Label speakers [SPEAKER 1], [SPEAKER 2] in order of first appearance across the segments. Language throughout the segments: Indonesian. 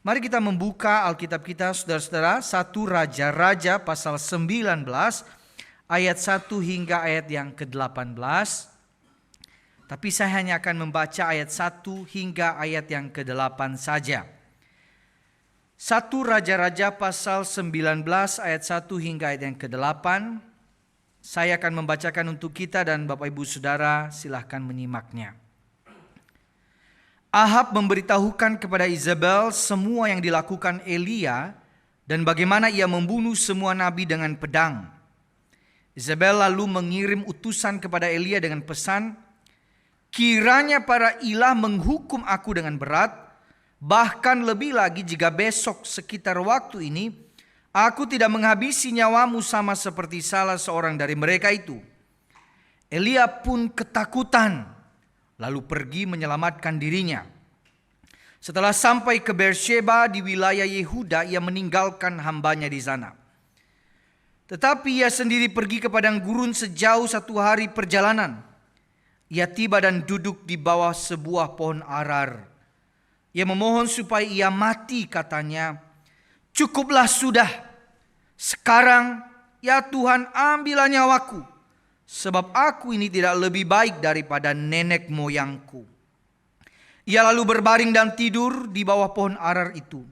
[SPEAKER 1] Mari kita membuka Alkitab kita saudara-saudara, 1 Raja-Raja pasal 19 ayat 1 hingga ayat yang ke-18. Tapi saya hanya akan membaca ayat 1 hingga ayat yang ke-8 saja. 1 Raja-Raja pasal 19 ayat 1 hingga ayat yang ke-8. Saya akan membacakan untuk kita dan Bapak Ibu Saudara, silahkan menyimaknya. Ahab memberitahukan kepada Izabel semua yang dilakukan Elia dan bagaimana ia membunuh semua nabi dengan pedang. Izabel lalu mengirim utusan kepada Elia dengan pesan, kiranya para ilah menghukum aku dengan berat, bahkan lebih lagi jika besok sekitar waktu ini aku tidak menghabisi nyawamu sama seperti salah seorang dari mereka itu. Elia pun ketakutan, lalu pergi menyelamatkan dirinya. Setelah sampai ke Beersheba di wilayah Yehuda, ia meninggalkan hambanya di sana. Tetapi ia sendiri pergi ke padang gurun sejauh 1 hari perjalanan. Ia tiba dan duduk di bawah sebuah pohon arar. Ia memohon supaya ia mati, katanya, cukuplah sudah. Sekarang, ya Tuhan, ambillah nyawaku, sebab aku ini tidak lebih baik daripada nenek moyangku. Ia lalu berbaring dan tidur di bawah pohon arar itu.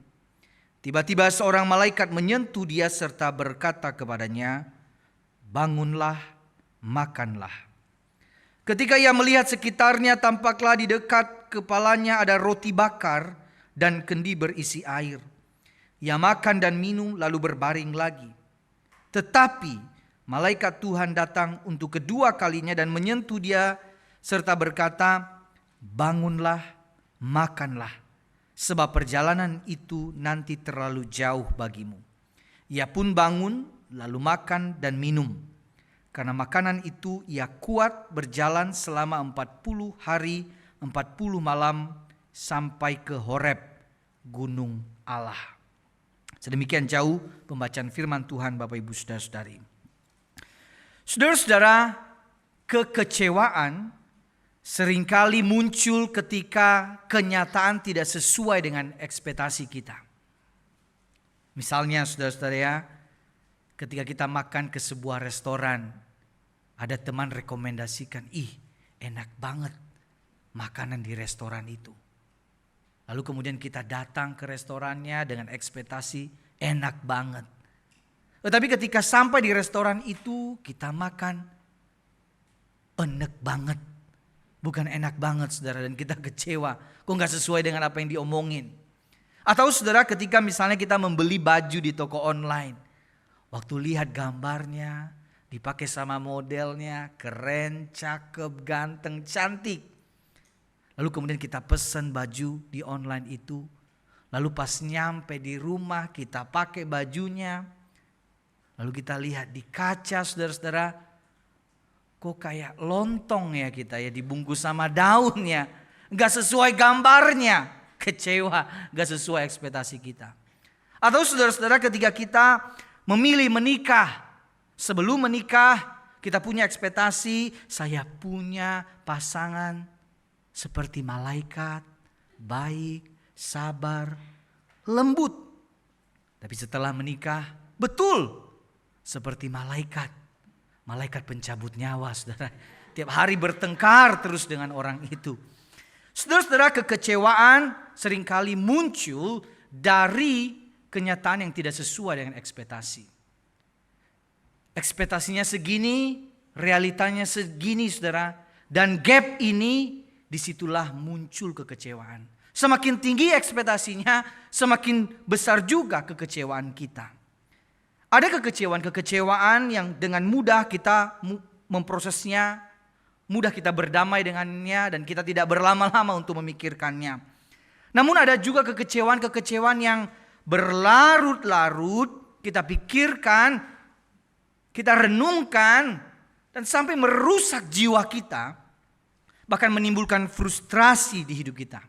[SPEAKER 1] Tiba-tiba seorang malaikat menyentuh dia serta berkata kepadanya, bangunlah, makanlah. Ketika ia melihat sekitarnya, tampaklah di dekat kepalanya ada roti bakar dan kendi berisi air. Ia makan dan minum lalu berbaring lagi. Tetapi malaikat Tuhan datang untuk kedua kalinya dan menyentuh dia serta berkata, bangunlah, makanlah, sebab perjalanan itu nanti terlalu jauh bagimu. Ia pun bangun lalu makan dan minum. Karena makanan itu ia kuat berjalan selama 40 hari 40 malam sampai ke Horeb, gunung Allah. Sedemikian jauh pembacaan firman Tuhan Bapak Ibu Saudara-saudari. Saudara-saudara, kekecewaan seringkali muncul ketika kenyataan tidak sesuai dengan ekspektasi kita. Misalnya saudara-saudara ya, ketika kita makan ke sebuah restoran, ada teman rekomendasikan, enak banget makanan di restoran itu. Lalu kemudian kita datang ke restorannya dengan ekspektasi enak banget. Tetapi ketika sampai di restoran itu kita makan enak banget. Bukan enak banget saudara, dan kita kecewa. Kok gak sesuai dengan apa yang diomongin. Atau saudara ketika misalnya kita membeli baju di toko online. Waktu lihat gambarnya, dipakai sama modelnya, keren, cakep, ganteng, cantik. Lalu kemudian kita pesan baju di online itu. Lalu pas nyampe di rumah kita pakai bajunya. Lalu kita lihat di kaca saudara-saudara, kok kayak lontong ya kita ya, dibungkus sama daunnya. Gak sesuai gambarnya, kecewa, gak sesuai ekspektasi kita. Atau saudara-saudara ketika kita memilih menikah, sebelum menikah kita punya ekspektasi, saya punya pasangan seperti malaikat, baik, sabar, lembut. Tapi setelah menikah, betul seperti malaikat. Malaikat pencabut nyawa, saudara. Tiap hari bertengkar terus dengan orang itu. Saudara-saudara, kekecewaan seringkali muncul dari kenyataan yang tidak sesuai dengan ekspektasi. Ekspektasinya segini, realitanya segini, saudara. Dan gap ini, disitulah muncul kekecewaan. Semakin tinggi ekspektasinya, semakin besar juga kekecewaan kita. Ada kekecewaan yang dengan mudah kita memprosesnya, mudah kita berdamai dengannya, dan kita tidak berlama-lama untuk memikirkannya. Namun ada juga kekecewaan yang berlarut-larut, kita pikirkan, kita renungkan, dan sampai merusak jiwa kita, bahkan menimbulkan frustrasi di hidup kita.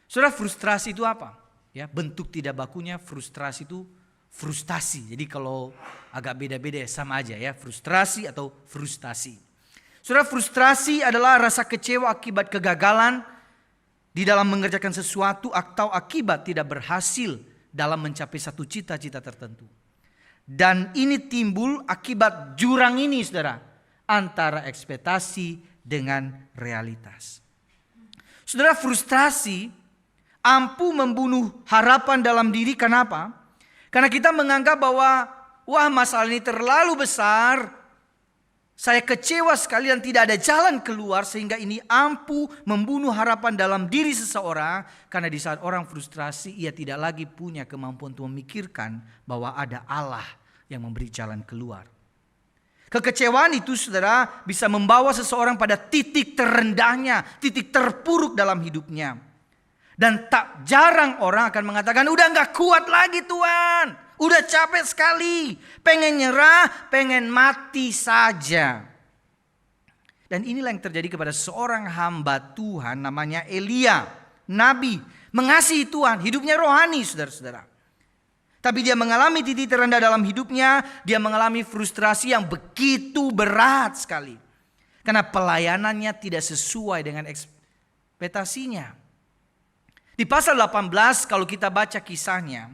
[SPEAKER 1] Saudara, frustrasi itu apa? Ya, bentuk tidak bakunya frustrasi itu frustasi. Jadi kalau agak beda-beda sama aja ya, frustrasi atau frustasi. Saudara, frustrasi adalah rasa kecewa akibat kegagalan di dalam mengerjakan sesuatu atau akibat tidak berhasil dalam mencapai satu cita-cita tertentu. Dan ini timbul akibat jurang ini, saudara, antara ekspektasi dengan realitas. Saudara, frustrasi ampuh membunuh harapan dalam diri. Kenapa? Karena kita menganggap bahwa wah, masalah ini terlalu besar, saya kecewa sekali dan tidak ada jalan keluar, sehingga ini ampuh membunuh harapan dalam diri seseorang. Karena di saat orang frustrasi, ia tidak lagi punya kemampuan untuk memikirkan bahwa ada Allah yang memberi jalan keluar. Kekecewaan itu, saudara, bisa membawa seseorang pada titik terendahnya, titik terpuruk dalam hidupnya. Dan tak jarang orang akan mengatakan, udah gak kuat lagi Tuhan, udah capek sekali, pengen nyerah, pengen mati saja. Dan inilah yang terjadi kepada seorang hamba Tuhan namanya Elia, nabi, mengasihi Tuhan, hidupnya rohani, saudara-saudara. Tapi dia mengalami titik terendah dalam hidupnya, dia mengalami frustrasi yang begitu berat sekali. Karena pelayanannya tidak sesuai dengan ekspektasinya. Di pasal 18 kalau kita baca kisahnya,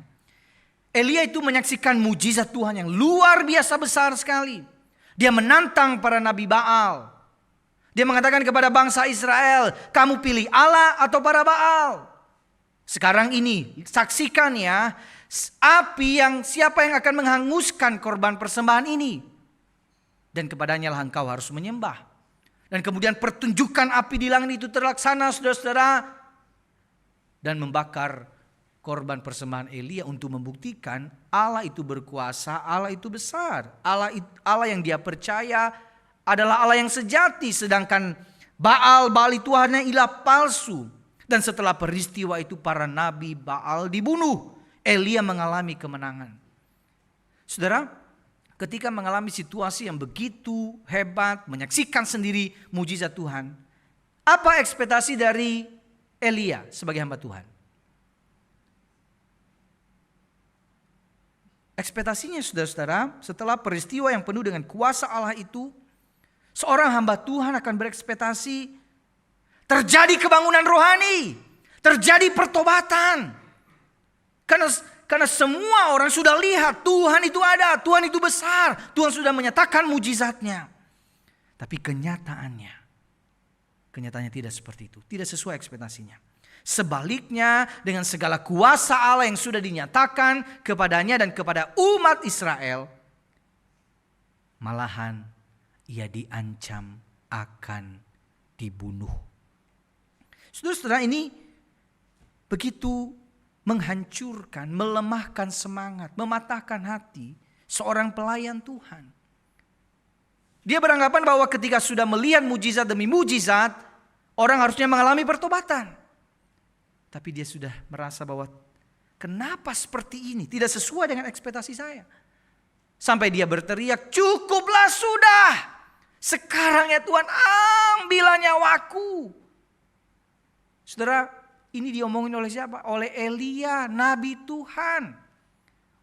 [SPEAKER 1] Elia itu menyaksikan mujizat Tuhan yang luar biasa besar sekali. Dia menantang para nabi Baal. Dia mengatakan kepada bangsa Israel, kamu pilih Allah atau para Baal? Sekarang ini saksikan ya, siapa yang akan menghanguskan korban persembahan ini. Dan kepadanya lah engkau harus menyembah. Dan kemudian pertunjukan api di langit itu terlaksana, saudara-saudara. Dan membakar korban persembahan Elia untuk membuktikan Allah itu berkuasa, Allah itu besar. Allah yang dia percaya adalah Allah yang sejati. Sedangkan Baal itu hanya ilah palsu. Dan setelah peristiwa itu para nabi Baal dibunuh. Elia mengalami kemenangan. Saudara, ketika mengalami situasi yang begitu hebat, menyaksikan sendiri mujizat Tuhan, apa ekspektasi dari Elia sebagai hamba Tuhan? Ekspektasinya, saudara-saudara, setelah peristiwa yang penuh dengan kuasa Allah itu, seorang hamba Tuhan akan berekspektasi terjadi kebangunan rohani, terjadi pertobatan. Karena semua orang sudah lihat Tuhan itu ada, Tuhan itu besar, Tuhan sudah menyatakan mujizatnya. Tapi kenyataannya tidak seperti itu, tidak sesuai ekspektasinya. Sebaliknya, dengan segala kuasa Allah yang sudah dinyatakan kepadanya dan kepada umat Israel, malahan ia diancam akan dibunuh. Saudara-saudara, ini begitu menghancurkan, melemahkan semangat, mematahkan hati seorang pelayan Tuhan. Dia beranggapan bahwa ketika sudah melihat mujizat demi mujizat, orang harusnya mengalami pertobatan. Tapi dia sudah merasa bahwa kenapa seperti ini, tidak sesuai dengan ekspektasi saya. Sampai dia berteriak, cukuplah sudah. Sekarang ya Tuhan, ambillah nyawaku. Saudara, ini diomongin oleh siapa? Oleh Elia, nabi Tuhan.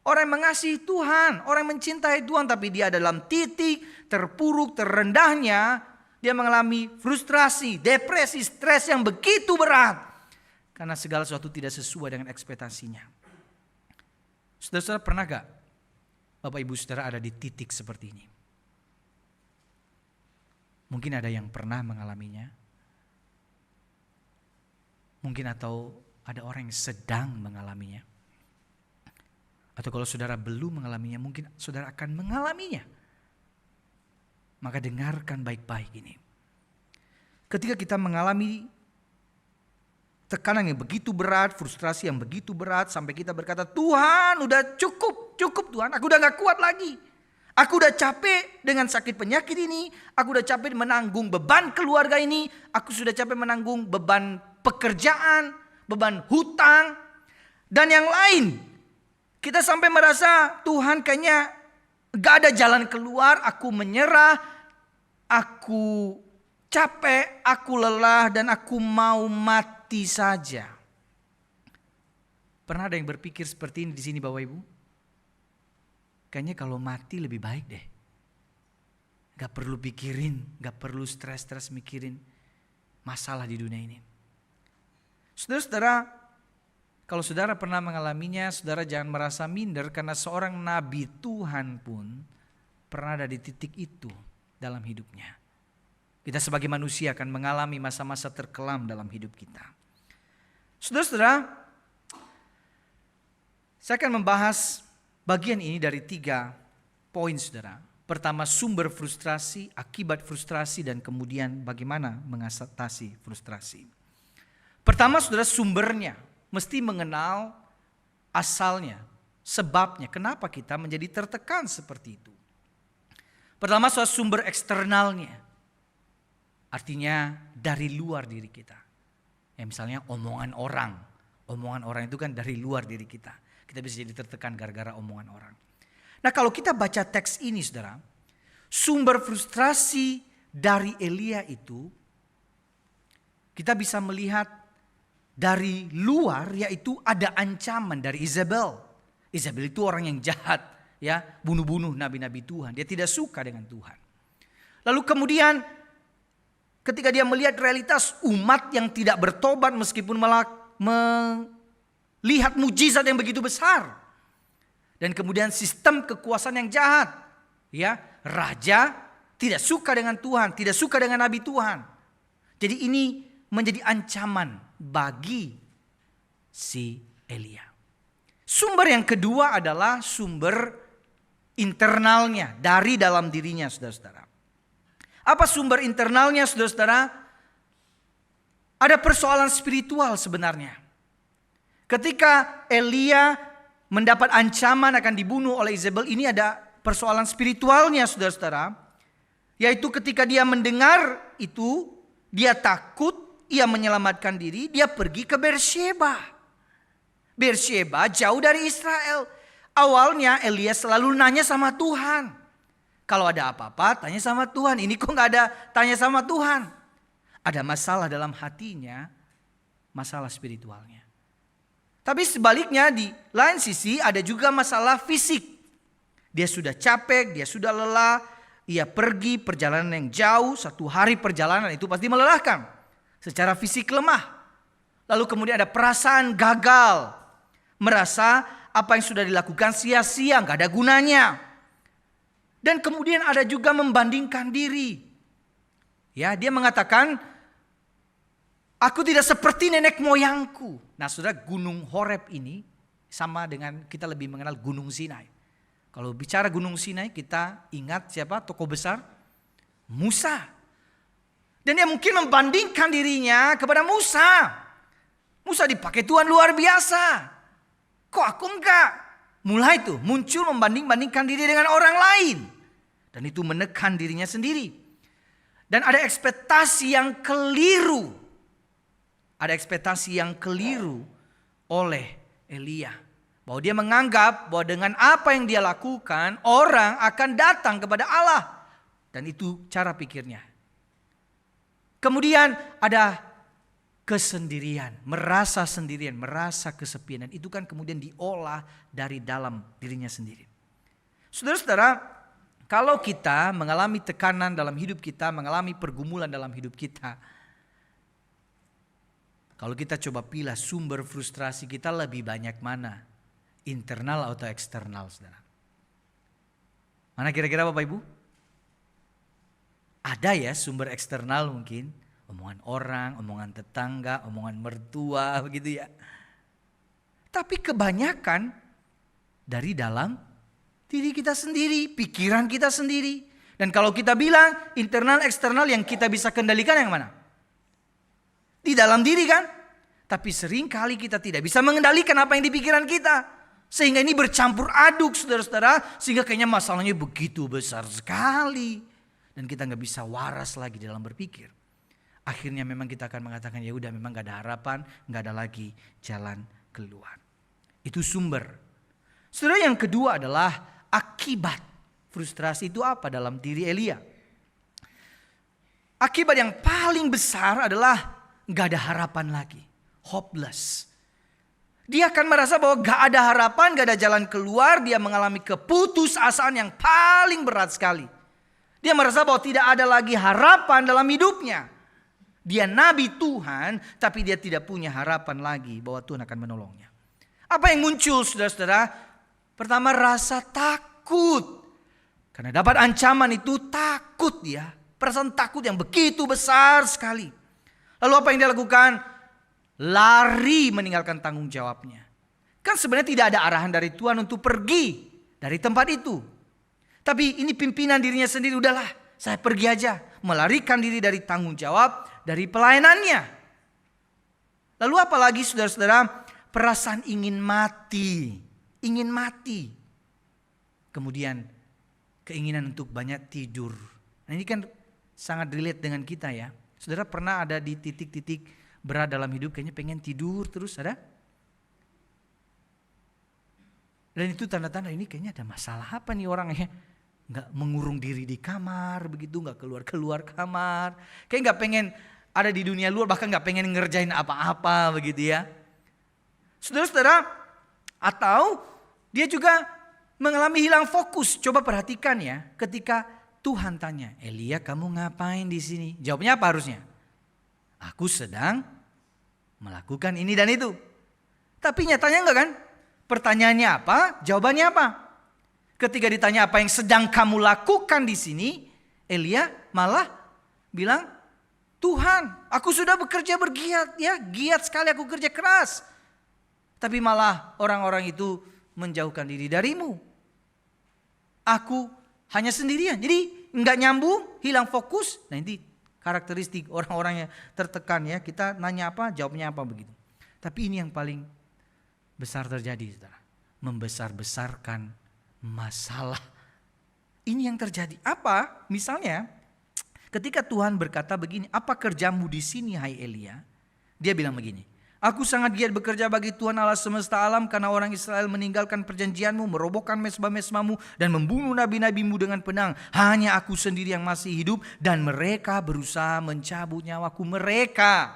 [SPEAKER 1] Orang yang mengasihi Tuhan, orang yang mencintai Tuhan, tapi dia dalam titik terpuruk, terendahnya, dia mengalami frustrasi, depresi, stres yang begitu berat. Karena segala sesuatu tidak sesuai dengan ekspektasinya. Saudara-saudara, pernah gak Bapak Ibu Saudara ada di titik seperti ini? Mungkin ada yang pernah mengalaminya. Mungkin atau ada orang yang sedang mengalaminya. Atau kalau saudara belum mengalaminya, mungkin saudara akan mengalaminya. Maka dengarkan baik-baik ini. Ketika kita mengalami tekanan yang begitu berat, frustrasi yang begitu berat, sampai kita berkata, Tuhan udah cukup Tuhan, aku udah gak kuat lagi. Aku udah capek dengan sakit penyakit ini, aku udah capek menanggung beban keluarga ini, aku sudah capek menanggung beban pekerjaan, beban hutang, dan yang lain. Kita sampai merasa Tuhan kayaknya gak ada jalan keluar, aku menyerah, aku capek, aku lelah, dan aku mau mati saja. Pernah ada yang berpikir seperti ini di sini Bapak Ibu? Kayaknya kalau mati lebih baik deh. Gak perlu pikirin, gak perlu stres mikirin masalah di dunia ini. Saudara-saudara, kalau saudara pernah mengalaminya, saudara jangan merasa minder karena seorang nabi Tuhan pun pernah ada di titik itu dalam hidupnya. Kita sebagai manusia akan mengalami masa-masa terkelam dalam hidup kita. Saudara-saudara, saya akan membahas bagian ini dari 3 poin saudara. Pertama, sumber frustrasi, akibat frustrasi, dan kemudian bagaimana mengatasi frustrasi. Pertama saudara, sumbernya. Mesti mengenal asalnya, sebabnya, kenapa kita menjadi tertekan seperti itu. Pertama soal sumber eksternalnya. Artinya dari luar diri kita. Ya misalnya omongan orang. Omongan orang itu kan dari luar diri kita. Kita bisa jadi tertekan gara-gara omongan orang. Nah kalau kita baca teks ini saudara, sumber frustrasi dari Elia itu, kita bisa melihat dari luar, yaitu ada ancaman dari Isabel. Isabel itu orang yang jahat, ya, bunuh-bunuh nabi-nabi Tuhan. Dia tidak suka dengan Tuhan. Lalu kemudian ketika dia melihat realitas umat yang tidak bertobat meskipun melihat mujizat yang begitu besar. Dan kemudian sistem kekuasaan yang jahat, ya, raja tidak suka dengan Tuhan, tidak suka dengan nabi Tuhan. Jadi ini menjadi ancaman bagi si Elia. Sumber yang kedua adalah sumber internalnya, dari dalam dirinya saudara-saudara. Apa sumber internalnya saudara-saudara? Ada persoalan spiritual sebenarnya. Ketika Elia mendapat ancaman akan dibunuh oleh Isabel, ini ada persoalan spiritualnya saudara-saudara. Yaitu ketika dia mendengar itu, dia takut, ia menyelamatkan diri, dia pergi ke Beersheba. Beersheba jauh dari Israel. Awalnya Elia selalu nanya sama Tuhan. Kalau ada apa-apa tanya sama Tuhan. Ini kok gak ada tanya sama Tuhan. Ada masalah dalam hatinya, masalah spiritualnya. Tapi sebaliknya di lain sisi ada juga masalah fisik. Dia sudah capek, dia sudah lelah. Ia pergi perjalanan yang jauh, 1 hari perjalanan itu pasti melelahkan. Secara fisik lemah. Lalu kemudian ada perasaan gagal. Merasa apa yang sudah dilakukan sia-sia, gak ada gunanya. Dan kemudian ada juga membandingkan diri. Ya, dia mengatakan, aku tidak seperti nenek moyangku. Nah saudara, Gunung Horeb ini sama dengan kita lebih mengenal Gunung Sinai. Kalau bicara Gunung Sinai kita ingat siapa tokoh besar? Musa. Dan dia mungkin membandingkan dirinya kepada Musa. Musa dipakai Tuhan luar biasa. Kok aku enggak? Mulai tuh muncul membanding-bandingkan diri dengan orang lain. Dan itu menekan dirinya sendiri. Dan ada ekspektasi yang keliru. Ada ekspektasi yang keliru oleh Elia. Bahwa dia menganggap bahwa dengan apa yang dia lakukan, orang akan datang kepada Allah. Dan itu cara pikirnya. Kemudian ada kesendirian, merasa sendirian, merasa kesepian. Dan itu kan kemudian diolah dari dalam dirinya sendiri. Saudara-saudara, kalau kita mengalami tekanan dalam hidup kita, mengalami pergumulan dalam hidup kita. Kalau kita coba pilih sumber frustrasi kita lebih banyak mana? Internal atau eksternal saudara? Mana kira-kira Bapak Ibu? Ada ya sumber eksternal mungkin, omongan orang, omongan tetangga, omongan mertua begitu ya. Tapi kebanyakan dari dalam diri kita sendiri, pikiran kita sendiri. Dan kalau kita bilang internal eksternal yang kita bisa kendalikan yang mana? Di dalam diri kan? Tapi sering kali kita tidak bisa mengendalikan apa yang di pikiran kita. Sehingga ini bercampur aduk saudara-saudara, sehingga kayaknya masalahnya begitu besar sekali. Dan kita gak bisa waras lagi dalam berpikir. Akhirnya memang kita akan mengatakan ya udah memang gak ada harapan, gak ada lagi jalan keluar. Itu sumber. Saudara, yang kedua adalah akibat. Frustrasi itu apa dalam diri Elia? Akibat yang paling besar adalah gak ada harapan lagi. Hopeless. Dia akan merasa bahwa gak ada harapan, gak ada jalan keluar. Dia mengalami keputusasaan yang paling berat sekali. Dia merasa bahwa tidak ada lagi harapan dalam hidupnya. Dia nabi Tuhan, tapi dia tidak punya harapan lagi bahwa Tuhan akan menolongnya. Apa yang muncul saudara-saudara? Pertama, rasa takut. Karena dapat ancaman itu takut dia. Perasaan takut yang begitu besar sekali. Lalu apa yang dia lakukan? Lari meninggalkan tanggung jawabnya. Kan sebenarnya tidak ada arahan dari Tuhan untuk pergi dari tempat itu. Tapi ini pimpinan dirinya sendiri, udahlah saya pergi aja. Melarikan diri dari tanggung jawab, dari pelayanannya. Lalu apalagi saudara-saudara, perasaan ingin mati. Ingin mati. Kemudian keinginan untuk banyak tidur. Nah ini kan sangat relate dengan kita ya. Saudara pernah ada di titik-titik berat dalam hidup, kayaknya pengen tidur terus, ada? Dan itu tanda-tanda ini kayaknya ada masalah apa nih orangnya. Nggak mengurung diri di kamar begitu, nggak keluar kamar. Kayak nggak pengen ada di dunia luar, bahkan nggak pengen ngerjain apa-apa begitu ya. Saudara-saudara, atau dia juga mengalami hilang fokus. Coba perhatikan ya, ketika Tuhan tanya, Elia kamu ngapain di sini? Jawabnya apa harusnya? Aku sedang melakukan ini dan itu. Tapi nyatanya enggak kan? Pertanyaannya apa? Jawabannya apa? Ketika ditanya apa yang sedang kamu lakukan di sini, Elia malah bilang, Tuhan, aku sudah bekerja bergiat ya, giat sekali aku kerja keras. Tapi malah orang-orang itu menjauhkan diri darimu. Aku hanya sendirian. Jadi enggak nyambung, hilang fokus. Nah ini karakteristik orang-orang yang tertekan ya. Kita nanya apa, jawabnya apa begitu. Tapi ini yang paling besar terjadi, saudara. Membesar-besarkan masalah. Ini yang terjadi. Apa? Misalnya ketika Tuhan berkata begini, apa kerjamu di sini hai Elia? Dia bilang begini, aku sangat giat bekerja bagi Tuhan Allah semesta alam karena orang Israel meninggalkan perjanjianmu, merobohkan mezbah-mezbahmu dan membunuh nabi-nabimu dengan pedang. Hanya aku sendiri yang masih hidup dan mereka berusaha mencabut nyawaku. Mereka.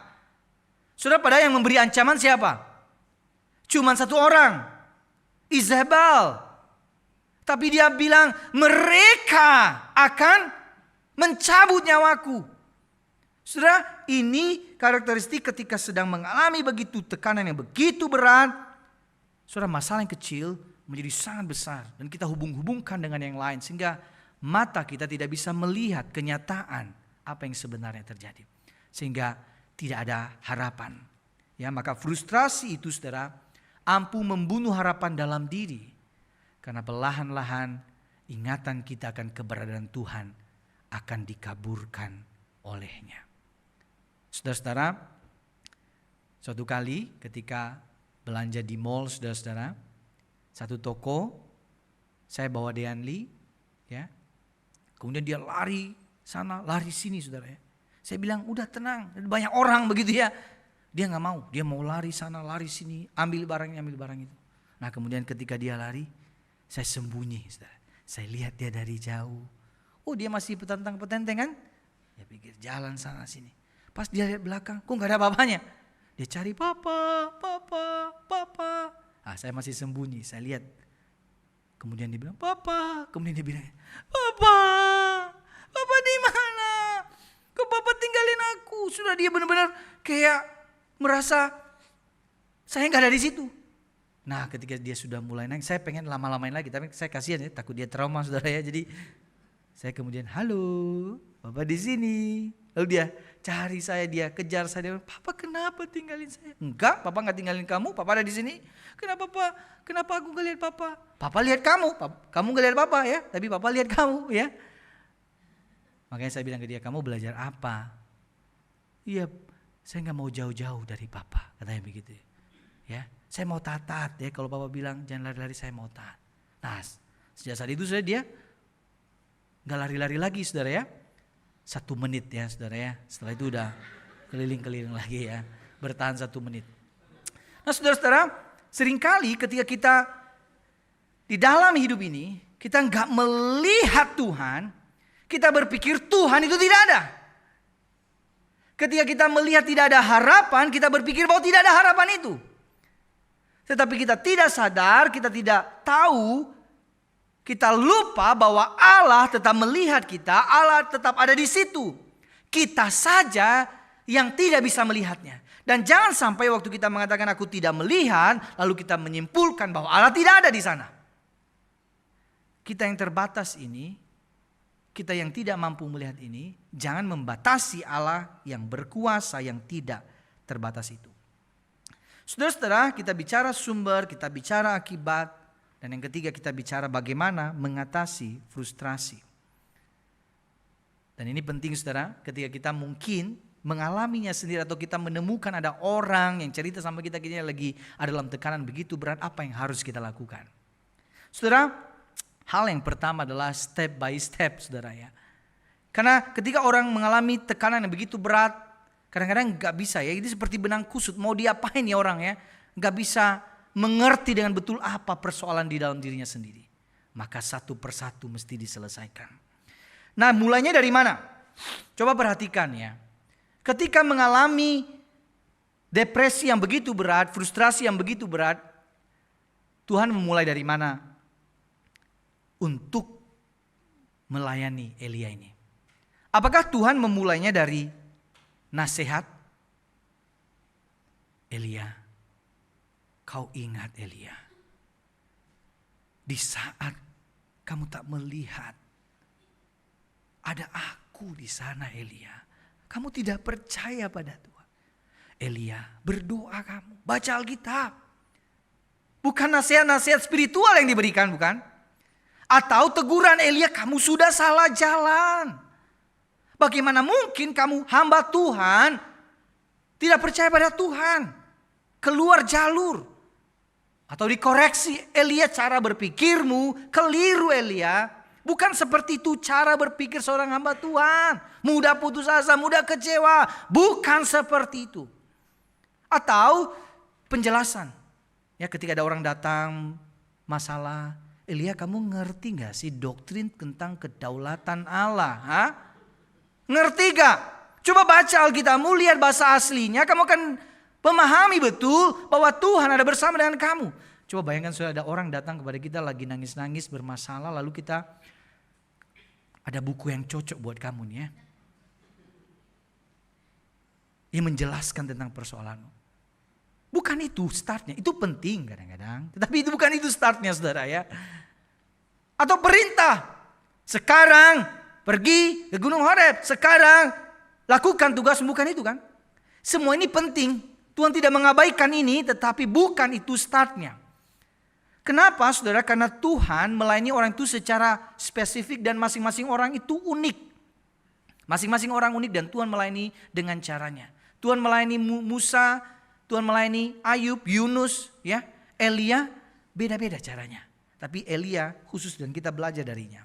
[SPEAKER 1] Saudara, pada yang memberi ancaman siapa? Cuman satu orang, Izebel. Tapi dia bilang mereka akan mencabut nyawaku. Saudara, ini karakteristik ketika sedang mengalami begitu tekanan yang begitu berat. Saudara, masalah yang kecil menjadi sangat besar. Dan kita hubung-hubungkan dengan yang lain. Sehingga mata kita tidak bisa melihat kenyataan apa yang sebenarnya terjadi. Sehingga tidak ada harapan. Ya, maka frustrasi itu saudara ampuh membunuh harapan dalam diri. Karena perlahan-lahan ingatan kita akan keberadaan Tuhan akan dikaburkan olehnya. Saudara-saudara, suatu kali ketika belanja di mall, saudara-saudara, satu toko, saya bawa Deanli, ya, kemudian dia lari sana, lari sini, saudara ya. Saya bilang, udah tenang, banyak orang begitu ya. Dia nggak mau, dia mau lari sana, lari sini, ambil barang itu. Nah kemudian ketika dia lari, saya sembunyi, saudara. Saya lihat dia dari jauh. Oh dia masih petentang-petenteng kan? Dia pikir jalan sana sini. Pas dia lihat belakang, kok gak ada bapaknya? Dia cari papa. Saya masih sembunyi, saya lihat. Kemudian dia bilang, papa. Kemudian dia bilang, papa di mana? Kok papa tinggalin aku? Sudah dia benar-benar kayak merasa saya gak ada di situ. Nah ketika dia sudah mulai naik, saya pengen lama-lamain lagi. Tapi saya kasihan ya, takut dia trauma saudara ya. Jadi saya kemudian, halo, papa di sini. Lalu dia cari saya, dia kejar saya. Dia bilang, papa kenapa tinggalin saya? Enggak, papa gak tinggalin kamu, papa ada di sini. Kenapa pak? Kenapa aku gak lihat papa? Papa lihat kamu, kamu gak lihat papa ya. Tapi papa lihat kamu ya. Makanya saya bilang ke dia, kamu belajar apa? Iya, saya gak mau jauh-jauh dari papa, katanya begitu ya. Saya mau taat ya, kalau papa bilang jangan lari-lari, saya mau taat. Nah sejak saat itu dia gak lari-lari lagi saudara ya. 1 menit ya saudara ya. Setelah itu udah keliling-keliling lagi ya. Bertahan 1 menit. Nah saudara-saudara, seringkali ketika kita di dalam hidup ini, kita gak melihat Tuhan, kita berpikir Tuhan itu tidak ada. Ketika kita melihat tidak ada harapan, kita berpikir bahwa tidak ada harapan itu. Tetapi kita tidak sadar, kita tidak tahu, kita lupa bahwa Allah tetap melihat kita, Allah tetap ada di situ. Kita saja yang tidak bisa melihatnya. Dan jangan sampai waktu kita mengatakan aku tidak melihat, lalu kita menyimpulkan bahwa Allah tidak ada di sana. Kita yang terbatas ini, kita yang tidak mampu melihat ini, jangan membatasi Allah yang berkuasa, yang tidak terbatas itu. Saudara-saudara, kita bicara sumber, kita bicara akibat, dan yang ketiga kita bicara bagaimana mengatasi frustrasi. Dan ini penting saudara, ketika kita mungkin mengalaminya sendiri atau kita menemukan ada orang yang cerita sama kita lagi ada dalam tekanan begitu berat, apa yang harus kita lakukan? Saudara, hal yang pertama adalah step by step saudara ya. Karena ketika orang mengalami tekanan yang begitu berat, kadang-kadang gak bisa ya, ini seperti benang kusut, mau diapain ya orang ya, gak bisa mengerti dengan betul apa persoalan di dalam dirinya sendiri. Maka satu persatu mesti diselesaikan. Nah mulainya dari mana? Coba perhatikan ya. Ketika mengalami depresi yang begitu berat, frustrasi yang begitu berat, Tuhan memulai dari mana? Untuk melayani Elia ini. Apakah Tuhan memulainya dari nasihat? Elia, kau ingat Elia, di saat kamu tak melihat, ada aku di sana Elia. Kamu tidak percaya pada Tuhan. Elia, berdoa kamu, baca Alkitab. Bukan nasihat-nasihat spiritual yang diberikan, bukan? Atau teguran Elia, kamu sudah salah jalan. Bagaimana mungkin kamu hamba Tuhan tidak percaya pada Tuhan? Keluar jalur. Atau dikoreksi, Elia cara berpikirmu keliru Elia. Bukan seperti itu cara berpikir seorang hamba Tuhan. Mudah putus asa, mudah kecewa. Bukan seperti itu. Atau penjelasan. Ya ketika ada orang datang masalah. Elia, kamu ngerti gak sih doktrin tentang kedaulatan Allah? Ha? Ngerti gak? Coba baca Alkitabmu, lihat bahasa aslinya. Kamu akan memahami betul bahwa Tuhan ada bersama dengan kamu. Coba bayangkan sudah ada orang datang kepada kita lagi nangis-nangis bermasalah. Lalu kita ada buku yang cocok buat kamu nih ya. Yang menjelaskan tentang persoalanmu. Bukan itu startnya, itu penting kadang-kadang. Tetapi itu bukan itu startnya saudara ya. Atau perintah. Sekarang pergi ke Gunung Horeb. Sekarang lakukan tugasmu, bukan itu kan. Semua ini penting. Tuhan tidak mengabaikan ini, tetapi bukan itu startnya. Kenapa saudara? Karena Tuhan melayani orang itu secara spesifik dan masing-masing orang itu unik. Masing-masing orang unik dan Tuhan melayani dengan caranya. Tuhan melayani Musa, Tuhan melayani Ayub, Yunus, ya, Elia, beda-beda caranya. Tapi Elia khusus dan kita belajar darinya.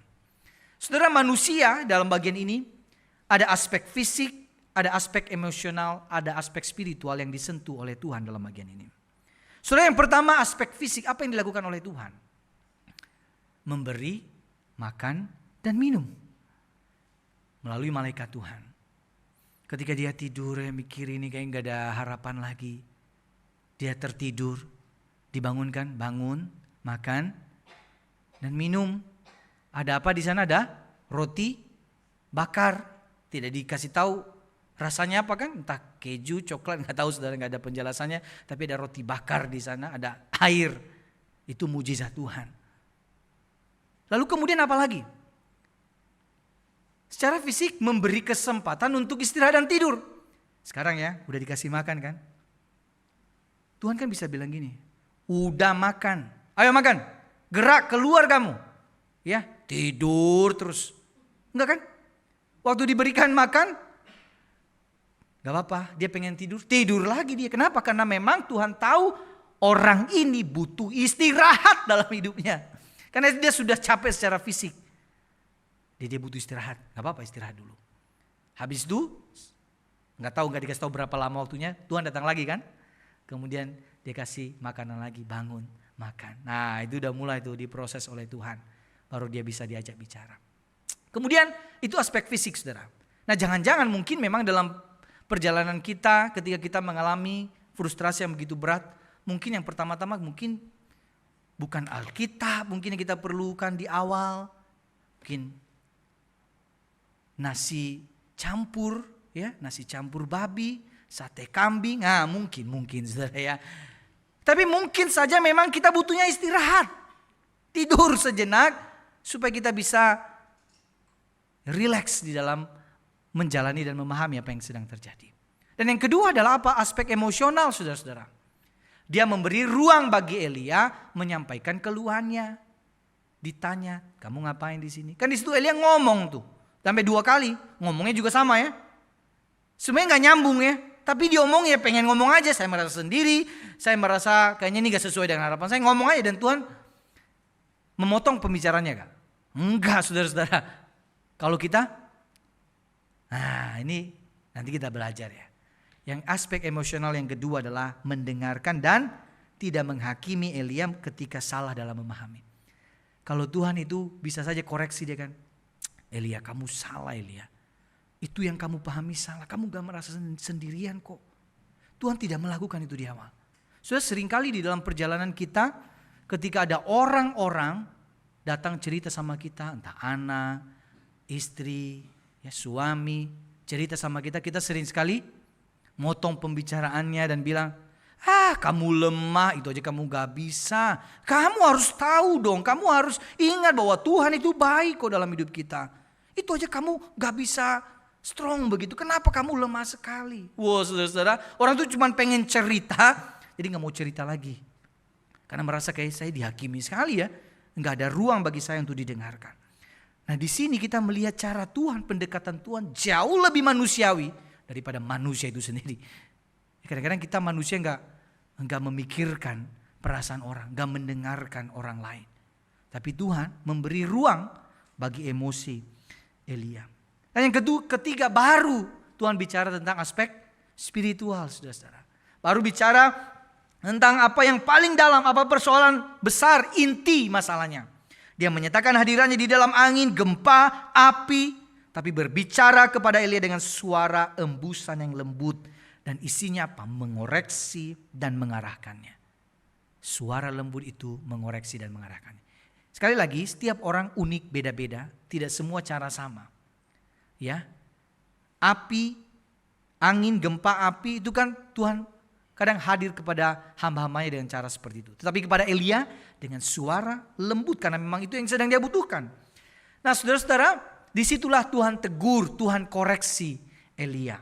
[SPEAKER 1] Saudara, manusia dalam bagian ini ada aspek fisik, ada aspek emosional, ada aspek spiritual yang disentuh oleh Tuhan dalam bagian ini. Saudara, yang pertama aspek fisik, apa yang dilakukan oleh Tuhan? Memberi, makan, dan minum. Melalui malaikat Tuhan. Ketika dia tidur, dia mikir ini kayak gak ada harapan lagi. Dia tertidur, dibangunkan, bangun, makan, dan minum. Ada apa di sana? Ada roti bakar. Tidak dikasih tahu rasanya apa kan? Entah keju, coklat, nggak tahu saudara, nggak ada penjelasannya. Tapi ada roti bakar di sana, ada air. Itu mujizat Tuhan. Lalu kemudian apa lagi? Secara fisik memberi kesempatan untuk istirahat dan tidur. Sekarang ya, udah dikasih makan kan? Tuhan kan bisa bilang gini, udah makan, ayo makan, gerak keluar kamu. Ya, tidur terus. Enggak kan? Waktu diberikan makan, gak apa-apa, dia pengen tidur, tidur lagi dia. Kenapa? Karena memang Tuhan tahu orang ini butuh istirahat dalam hidupnya. Karena dia sudah capek secara fisik. Dia butuh istirahat, gak apa-apa istirahat dulu. Habis itu, gak dikasih tahu berapa lama waktunya, Tuhan datang lagi kan. Kemudian dia kasih makanan lagi, bangun, makan. Nah itu udah mulai tuh diproses oleh Tuhan. Baru dia bisa diajak bicara. Kemudian itu aspek fisik saudara. Nah jangan-jangan mungkin memang dalam perjalanan kita ketika kita mengalami frustrasi yang begitu berat. Mungkin yang pertama-tama mungkin bukan Alkitab mungkin yang kita perlukan di awal. Mungkin nasi campur ya, nasi campur babi, sate kambing. Nah, mungkin saudara ya. Tapi mungkin saja memang kita butuhnya istirahat. Tidur sejenak supaya kita bisa rileks di dalam menjalani dan memahami apa yang sedang terjadi. Dan yang kedua adalah apa? Aspek emosional, saudara-saudara. Dia memberi ruang bagi Elia menyampaikan keluhannya. Ditanya, kamu ngapain di sini? Kan di situ Elia ngomong tuh. Sampai 2 kali. Ngomongnya juga sama ya. Sebenarnya gak nyambung ya. Tapi dia ngomong ya pengen ngomong aja. Saya merasa sendiri. Saya merasa kayaknya ini gak sesuai dengan harapan saya. Ngomong aja dan Tuhan memotong pembicaranya gak? Enggak, saudara-saudara. Kalau kita, nah ini nanti kita belajar ya. Yang aspek emosional yang kedua adalah mendengarkan dan tidak menghakimi Elia ketika salah dalam memahami. Kalau Tuhan itu bisa saja koreksi dia kan. Elia, kamu salah Elia. Itu yang kamu pahami salah. Kamu gak merasa sendirian kok. Tuhan tidak melakukan itu di awal. Sudah seringkali di dalam perjalanan kita, ketika ada orang-orang datang cerita sama kita, entah anak, istri, ya suami, cerita sama kita, kita sering sekali motong pembicaraannya dan bilang, kamu lemah, itu aja kamu gak bisa. Kamu harus tahu dong, kamu harus ingat bahwa Tuhan itu baik kok dalam hidup kita. Itu aja kamu gak bisa strong begitu, kenapa kamu lemah sekali? Wow, saudara-saudara, orang tuh cuma pengen cerita, jadi gak mau cerita lagi. Karena merasa kayak saya dihakimi sekali ya, gak ada ruang bagi saya untuk didengarkan. Nah di sini kita melihat cara Tuhan, pendekatan Tuhan jauh lebih manusiawi daripada manusia itu sendiri. Kadang-kadang kita manusia enggak memikirkan perasaan orang, enggak mendengarkan orang lain. Tapi Tuhan memberi ruang bagi emosi Elia. Dan yang ketiga baru Tuhan bicara tentang aspek spiritual, saudara-saudara. Baru bicara tentang apa yang paling dalam, apa persoalan besar, inti masalahnya. Dia menyatakan hadirannya di dalam angin, gempa, api, tapi berbicara kepada Elia dengan suara embusan yang lembut. Dan isinya apa? Mengoreksi dan mengarahkannya. Suara lembut itu mengoreksi dan mengarahkannya. Sekali lagi, setiap orang unik, beda-beda, tidak semua cara sama. Ya, api, angin, gempa, api itu kan Tuhan kadang hadir kepada hamba-hambanya dengan cara seperti itu. Tetapi kepada Elia dengan suara lembut karena memang itu yang sedang dia butuhkan. Nah saudara-saudara, disitulah Tuhan tegur, Tuhan koreksi Elia.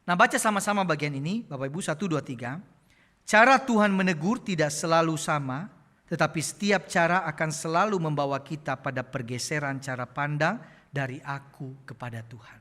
[SPEAKER 1] Nah baca sama-sama bagian ini, Bapak Ibu 1, 2, 3. Cara Tuhan menegur tidak selalu sama, tetapi setiap cara akan selalu membawa kita pada pergeseran cara pandang dari aku kepada Tuhan.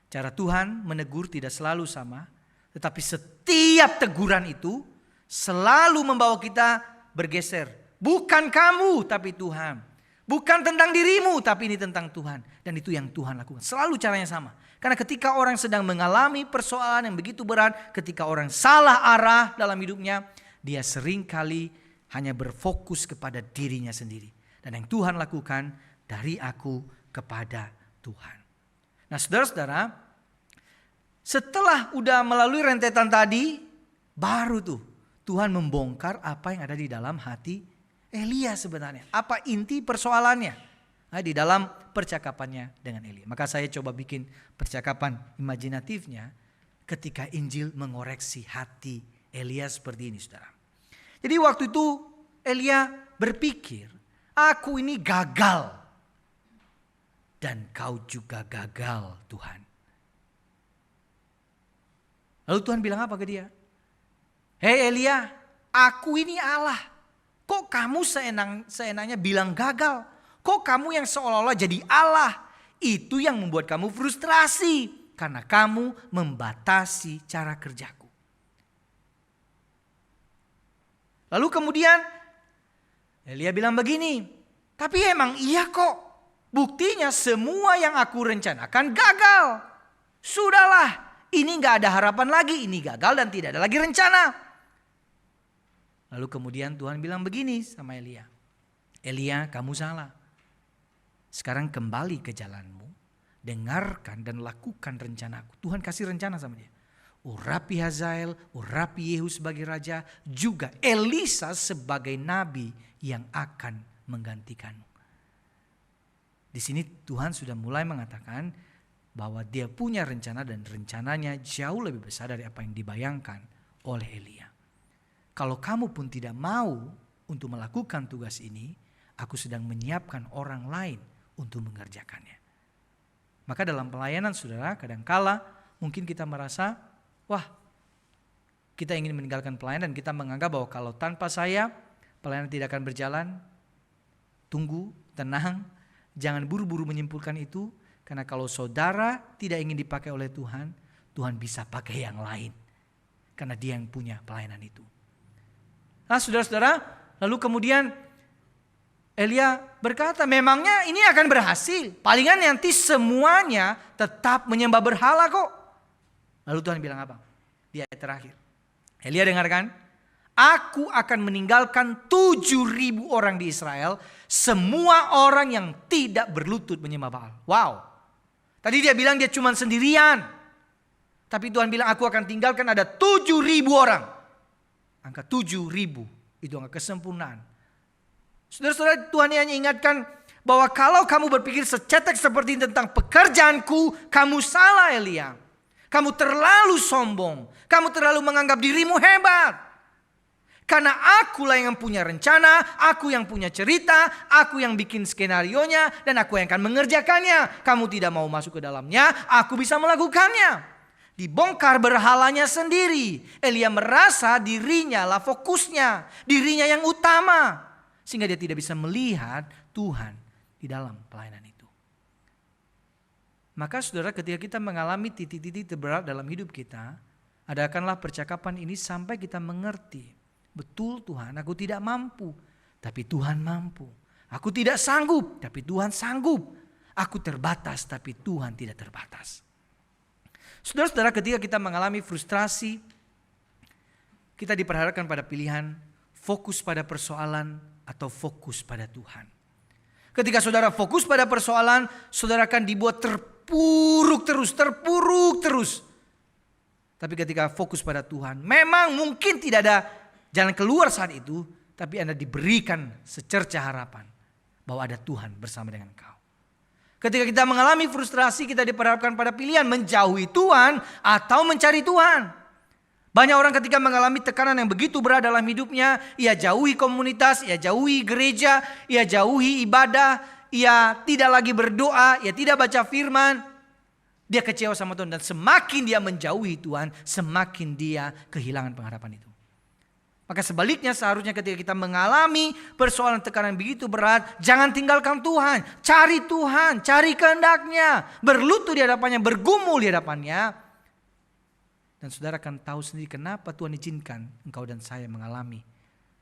[SPEAKER 1] Cara Tuhan menegur tidak selalu sama, tetapi setiap teguran itu selalu membawa kita bergeser. Bukan kamu tapi Tuhan. Bukan tentang dirimu tapi ini tentang Tuhan. Dan itu yang Tuhan lakukan. Selalu caranya sama. Karena ketika orang sedang mengalami persoalan yang begitu berat, ketika orang salah arah dalam hidupnya, dia seringkali hanya berfokus kepada dirinya sendiri. Dan yang Tuhan lakukan dari aku kepada Tuhan. Nah saudara-saudara, setelah udah melalui rentetan tadi, baru tuh Tuhan membongkar apa yang ada di dalam hati Elia sebenarnya. Apa inti persoalannya di dalam percakapannya dengan Elia. Maka saya coba bikin percakapan imajinatifnya ketika Injil mengoreksi hati Elia seperti ini, saudara. Jadi waktu itu Elia berpikir, aku ini gagal. Dan kau juga gagal Tuhan. Lalu Tuhan bilang apa ke dia? Hei Elia, aku ini Allah. Kok kamu seenaknya bilang gagal? Kok kamu yang seolah-olah jadi Allah? Itu yang membuat kamu frustrasi. Karena kamu membatasi cara kerjaku. Lalu kemudian Elia bilang begini. Tapi emang iya kok. Buktinya semua yang aku rencanakan gagal. Sudahlah, ini gak ada harapan lagi. Ini gagal dan tidak ada lagi rencana. Lalu kemudian Tuhan bilang begini sama Elia. Elia, kamu salah. Sekarang kembali ke jalanmu. Dengarkan dan lakukan rencanaku. Tuhan kasih rencana sama dia. Urapi Hazael, urapi Yehu sebagai raja. Juga Elisa sebagai nabi yang akan menggantikanmu. Di sini Tuhan sudah mulai mengatakan bahwa dia punya rencana dan rencananya jauh lebih besar dari apa yang dibayangkan oleh Elia. Kalau kamu pun tidak mau untuk melakukan tugas ini, aku sedang menyiapkan orang lain untuk mengerjakannya. Maka dalam pelayanan saudara, kadangkala mungkin kita merasa, wah, kita ingin meninggalkan pelayanan dan kita menganggap bahwa kalau tanpa saya pelayanan tidak akan berjalan. Tunggu, tenang, jangan buru-buru menyimpulkan itu. Karena kalau saudara tidak ingin dipakai oleh Tuhan, Tuhan bisa pakai yang lain. Karena dia yang punya pelayanan itu. Nah saudara-saudara, lalu kemudian Elia berkata, memangnya ini akan berhasil? Palingan nanti semuanya tetap menyembah berhala kok. Lalu Tuhan bilang apa? Di ayat terakhir. Elia dengarkan, aku akan meninggalkan 7.000 orang di Israel, semua orang yang tidak berlutut menyembah Baal. Wow. Tadi dia bilang dia cuma sendirian. Tapi Tuhan bilang aku akan tinggalkan ada 7.000 orang. Angka 7.000 itu angka kesempurnaan. Saudara-saudara, Tuhan hanya ingatkan bahwa kalau kamu berpikir secetek seperti ini tentang pekerjaanku, kamu salah Elia. Kamu terlalu sombong. Kamu terlalu menganggap dirimu hebat. Karena akulah yang punya rencana, aku yang punya cerita, aku yang bikin skenarionya, dan aku yang akan mengerjakannya. Kamu tidak mau masuk ke dalamnya, aku bisa melakukannya. Dibongkar berhalanya sendiri. Elia merasa dirinya lah fokusnya, dirinya yang utama. Sehingga dia tidak bisa melihat Tuhan di dalam pelayanan itu. Maka saudara, ketika kita mengalami titik-titik terberat dalam hidup kita, adakanlah percakapan ini sampai kita mengerti. Betul Tuhan, aku tidak mampu, tapi Tuhan mampu. Aku tidak sanggup, tapi Tuhan sanggup. Aku terbatas, tapi Tuhan tidak terbatas. Saudara-saudara, ketika kita mengalami frustrasi, kita diperhadapkan pada pilihan fokus pada persoalan atau fokus pada Tuhan. Ketika saudara fokus pada persoalan, saudara akan dibuat terpuruk terus. Tapi ketika fokus pada Tuhan, memang mungkin tidak ada jalan keluar saat itu, tapi Anda diberikan secerca harapan bahwa ada Tuhan bersama dengan kau. Ketika kita mengalami frustrasi, kita diperhadapkan pada pilihan menjauhi Tuhan atau mencari Tuhan. Banyak orang ketika mengalami tekanan yang begitu berat dalam hidupnya, ia jauhi komunitas, ia jauhi gereja, ia jauhi ibadah, ia tidak lagi berdoa, ia tidak baca firman. Dia kecewa sama Tuhan, dan semakin dia menjauhi Tuhan, semakin dia kehilangan pengharapan itu. Maka sebaliknya seharusnya ketika kita mengalami persoalan tekanan begitu berat, jangan tinggalkan Tuhan. Cari Tuhan, cari kehendaknya. Berlutut di hadapannya, bergumul di hadapannya. Dan saudara akan tahu sendiri kenapa Tuhan izinkan engkau dan saya mengalami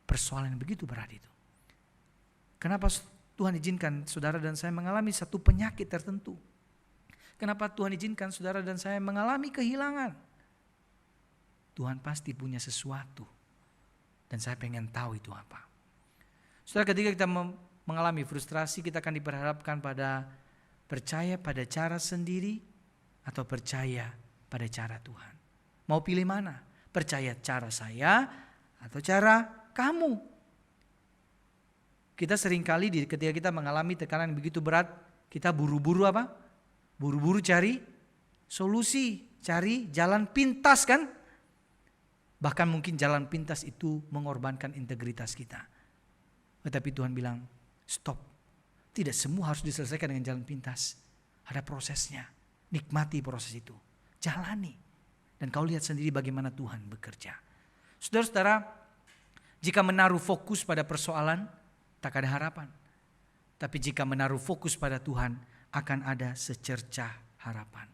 [SPEAKER 1] persoalan yang begitu berat itu. Kenapa Tuhan izinkan saudara dan saya mengalami satu penyakit tertentu. Kenapa Tuhan izinkan saudara dan saya mengalami kehilangan. Tuhan pasti punya sesuatu. Dan saya pengen tahu itu apa. Saudara, ketika kita mengalami frustrasi, kita akan diperhadapkan pada percaya pada cara sendiri atau percaya pada cara Tuhan. Mau pilih mana? Percaya cara saya atau cara kamu? Kita seringkali ketika kita mengalami tekanan begitu berat, kita buru-buru apa? Buru-buru cari solusi, cari jalan pintas kan? Bahkan mungkin jalan pintas itu mengorbankan integritas kita. Tetapi Tuhan bilang, stop. Tidak semua harus diselesaikan dengan jalan pintas. Ada prosesnya. Nikmati proses itu. Jalani. Dan kau lihat sendiri bagaimana Tuhan bekerja. Saudara-saudara, jika menaruh fokus pada persoalan, tak ada harapan. Tapi jika menaruh fokus pada Tuhan, akan ada secercah harapan.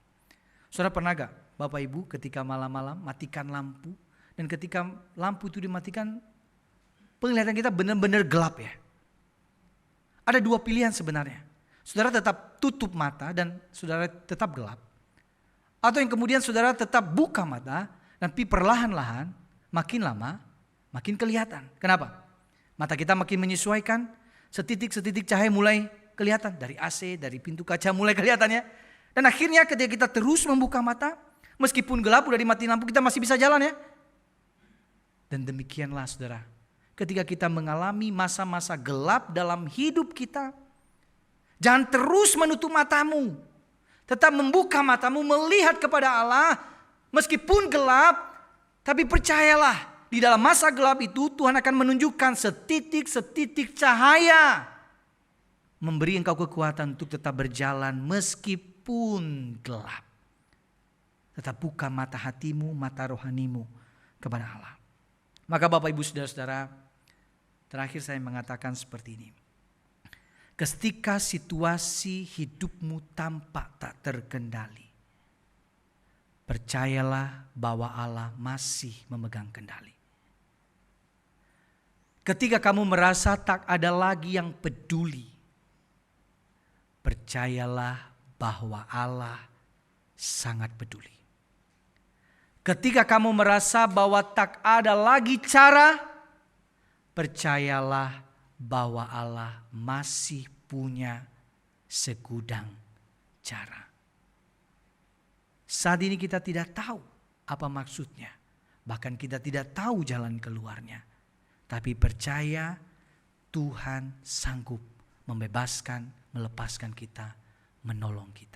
[SPEAKER 1] Saudara pernah gak Bapak Ibu ketika malam-malam matikan lampu, dan ketika lampu itu dimatikan, penglihatan kita benar-benar gelap ya. Ada dua pilihan sebenarnya. Saudara tetap tutup mata dan saudara tetap gelap. Atau yang kemudian saudara tetap buka mata, tapi perlahan-lahan makin lama makin kelihatan. Kenapa? Mata kita makin menyesuaikan, setitik-setitik cahaya mulai kelihatan. Dari AC, dari pintu kaca mulai kelihatan ya. Dan akhirnya ketika kita terus membuka mata, meskipun gelap udah dimatiin lampu, kita masih bisa jalan ya. Dan demikianlah saudara, ketika kita mengalami masa-masa gelap dalam hidup kita, jangan terus menutup matamu. Tetap membuka matamu, melihat kepada Allah. Meskipun gelap, tapi percayalah, di dalam masa gelap itu Tuhan akan menunjukkan setitik-setitik cahaya. Memberi engkau kekuatan untuk tetap berjalan meskipun gelap. Tetap buka mata hatimu, mata rohanimu kepada Allah. Maka Bapak Ibu Saudara-saudara, terakhir saya mengatakan seperti ini. Ketika situasi hidupmu tampak tak terkendali, percayalah bahwa Allah masih memegang kendali. Ketika kamu merasa tak ada lagi yang peduli, percayalah bahwa Allah sangat peduli. Ketika kamu merasa bahwa tak ada lagi cara, percayalah bahwa Allah masih punya segudang cara. Saat ini kita tidak tahu apa maksudnya. Bahkan kita tidak tahu jalan keluarnya. Tapi percaya Tuhan sanggup membebaskan, melepaskan kita, menolong kita.